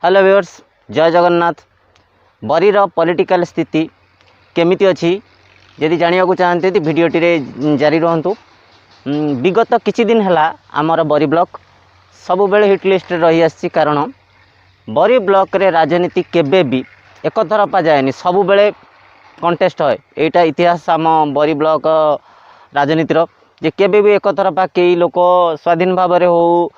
Hello viewers, जय Jagannath. बरीर political स्थिति केमिति अच्छी यदि जानिया को चाहते तो वीडियोटी जारी रहतु। विगत किछि दिन है आमर बरी ब्लॉक सब बेले हिट लिस्ट रही आसी, कारण बरी ब्लॉक रे राजनीति केबे भी एक तरफा जाएनि, सब बेले कंटेस्ट है। यहाँ इतिहास आम बरी ब्लॉक राजनीतिर जे केबे भी एक तरफा कई लोक स्वाधीन भाव में हो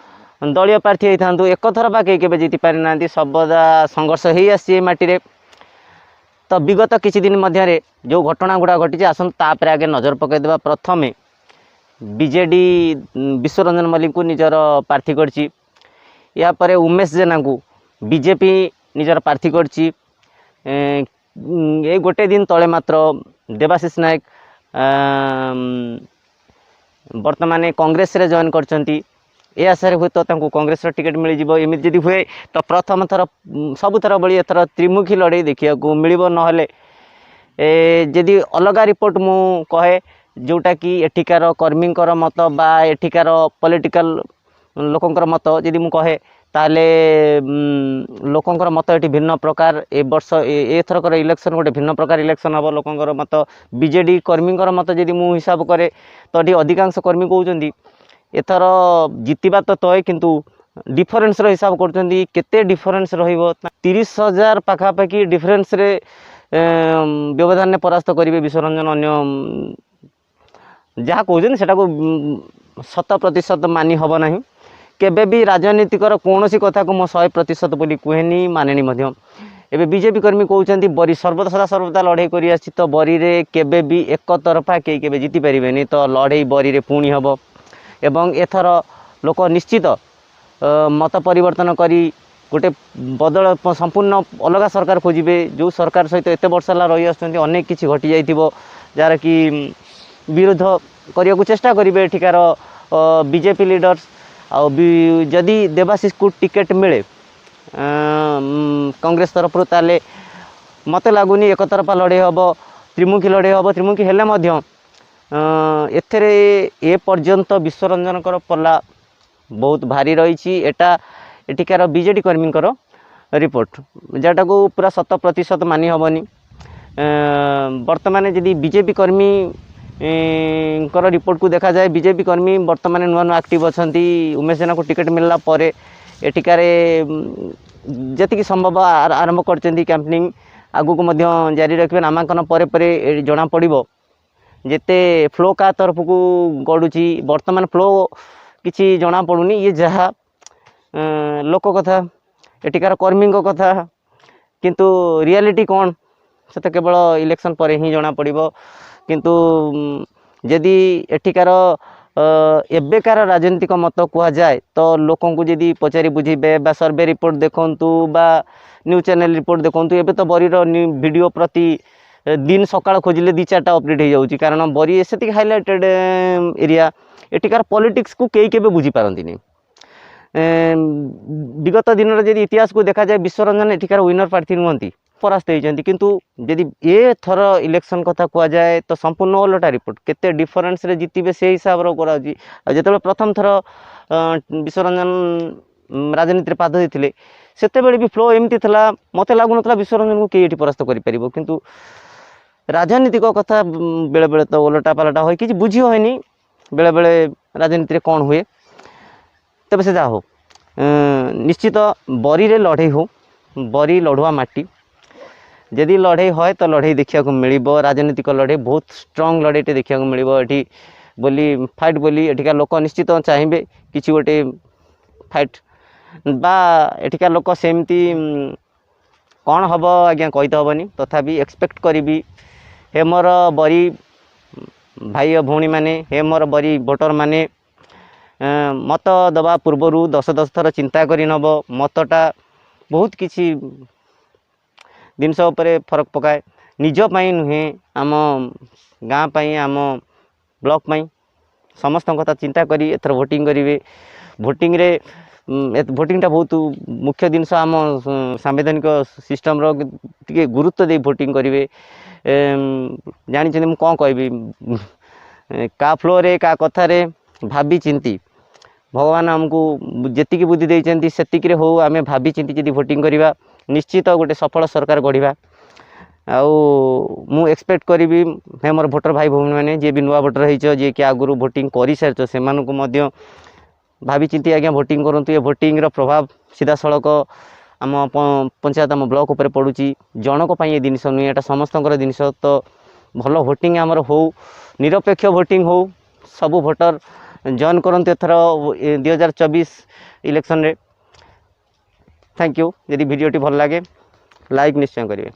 दलीय प्रार्थी होता एक तरफा कई के जीति पारि ना, सबदा संघर्ष हो आसी माटी। तो विगत किछि दिन मध्य जो घटना गुड़ा घटी आसत तापर आगे नजर पकईदेवा। प्रथम बीजेडी विश्वरंजन मल्लिक को निजर प्रार्थी करछि, या परे उमेश जेना को बीजेपी निजर प्रार्थी करछि। ए गोटे दिन तले मात्र देवाशीष नायक वर्तमान कांग्रेस रे जॉइन करछंती। ए आशारे हुए तो कांग्रेस टिकेट मिल जाव। एमती जदि हुए तो प्रथम थर सबुथर बड़ी एथर त्रिमुखी लड़ाई देखा मिल ना। जदि अलग रिपोर्ट मु कहे जोटा कि एठिकार कर्मी मत बा एठिकार पॉलिटिकल लोकंकर मत जदि मु कहे ताले लोकंकर मत ये भिन्न प्रकार। ए वर्ष एथरकर इलेक्शन गोटे भिन्न प्रकार इलेक्शन हम। लोकंकर मत बीजेडी कर्मी मत जदि मु हिसाब करे तो ये अधिकांश कर्मी कहते एथर जितवा तो तय, किंतु डिफरेन्स हिसाब करते डिफरेन्स रहिबो 30,000 पाखापाखि डिफरेन्स रे व्यवधान ने परास्त करेंगे विश्वरंजन। अन्य जहाँ कहते सेटा को 100% मानि हम ना। केबे भी राजनीतिकर कौन सी कथा को मो 100% बोली कहेनी मानेनी मध्य। एबे बीजेपी कर्मी कहते बरी सर्वदा सर्वदा लड़ाई करी आछि, तो बरी रे केबे भी एक तरफा कई केबे जीति पारिबेनी, तो लड़ाई बरी रे पुणी हबो। एवं एथर लोक निश्चित मत परिवर्तन करी गोटे बदल संपूर्ण अलग सरकार खोजे। जो सरकार सहित एत वर्ष रही आसुँच अनेक किसी घटी जाइथिबो जार कि विरोध करने को चेष्टा करेंगे एठिकार बीजेपी लीडर्स। जदि देवाशीष को टिकेट मिले कांग्रेस तरफ ताले मत लगुनि एक तरफा लड़ाई हम, त्रिमुखी लड़ाई हम। त्रिमुखी हेले मध्य एथेरे ए पर्यंत विश्वरंजन पल्ला बहुत भारी रही। एटा एठिकार बीजेडी कर्मी रिपोर्ट जोटा को पूरा 100% मानि हेनी। वर्तमान जदि बीजेपी कर्मी रिपोर्ट को देखा जाए, बीजेपी कर्मी वर्तमान नुआ नुआ एक्टिव अच्छा। उमेश जेना को टिकेट मिलला परे एठिकार जी संभव आरंभ कर कैंपेनिंग आगु को जारी रखिए। नामांकन पर जना पड़ो जेते फ्लो का तरफ को गड़ुची। वर्तमान फ्लो किसी जना पड़ूनी, ये जहाँ लोक कथा एठिकार कर्मी कथा, किंतु रियलिटी कौन से तो केवल इलेक्शन पर ही जना पड़ो। किंतु जदि एठिकार एबेकार राजनीतिक मत कह जाए तो लोकों को जदि पचारि बुझे बा सर्वे रिपोर्ट देखंतु बा न्यूज चैनल रिपोर्ट देखंतु, एबे तो बरीर वीडियो प्रति दिन सकाळ खोजिले 2-4टा अपडेट हो जाउची। कारण बरी से हाइलाइटेड एरिया एठिकार पॉलिटिक्स को कई केबे बुझी पारंती नहीं। विगत दिन जब इतिहास को देखा जाए विश्वरंजन एठिकार विनर प्रार्थी नुहंती, परास्त होती। किंतु जदि ए थर इलेक्शन कथा कह जाए तो संपूर्ण ओलटा रिपोर्ट केते डिफरेन्स रे जीतिबे से हिसाब रो कराउची। जेतेबेले प्रथम थर विश्वरंजन राजनीति पाद देते सेतेबेले भी फ्लो एमती थला, मते लागु नथला विश्वरंजन को केई एठी परास्त करि परिबो। किंतु राजनीतिक कथा बेले बेले तो ओलटा पालटा हो कि बुझी होनी बेले बेले राजनीति कौन हुए। तबे से जा हो निश्चित बरी रे लड़ाई हो, बरी लड़ुआ माटी जदि लड़ाई है तो लड़ाई देखा मिल। राजनीतिक लड़ाई बहुत स्ट्रंग लड़ाई देखा मिल एटी बोली फाइट बोली एठिका लोक निश्चित चाहिए किसी गोटे फाइट बा एठिका लोक सेमती कौन हम आज्ञा कहीत हेनी। तथापि एक्सपेक्ट करी हे मोर बरी भाई भौणी मैंने, हे मोर बरी भोटर मैंने मत दबा पूर्वर 10 थर चिंता करी नब। मतटा बहुत किसी जिनस फरक पकाए, निजपाई नुहे आम गाँ पाई आम ब्लॉक पाई समस्त कथा चिंता करी एथर भोटिंग करेंगे। भोटिंग रे भोटिंगटा बहुत मुख्य जिनस आम सांविधानिक सिस्टम रो टिके गुरुत्व दे भोटिंग करेंगे। जानी कौन कह का फ्लो रे का कथार भाभी चिंती भगवान आमको जेतिकी बुद्धि देइचंती सेतिकी रे हो आमे भाबी चिंती जदी भोटिंग करिबा निश्चित गोटे सफल सरकार गढ़िबा आउ मु एक्सपेक्ट करी मैं मोर भोटर भाई भौणी मैंने जी भी नुआ भोटर हो जी कि आगु भोटिंग कर सारी से भावी चिंती आज्ञा भोटिंग करूँ ये भोटिंग प्रभाव सीधा सड़क आम पंचायत आम ब्लॉक उपर पड़ुची जनक ये जिनस नुहे यहाँ समस्त जिनस तो भल भोटिंग आमर हो निरपेक्ष भोटिंग हो सबू भोटर जॉइन करते एथर 2024 इलेक्शन रे। Thank you. यदि वीडियोटी भल लगे लाइक निश्चय करेंगे।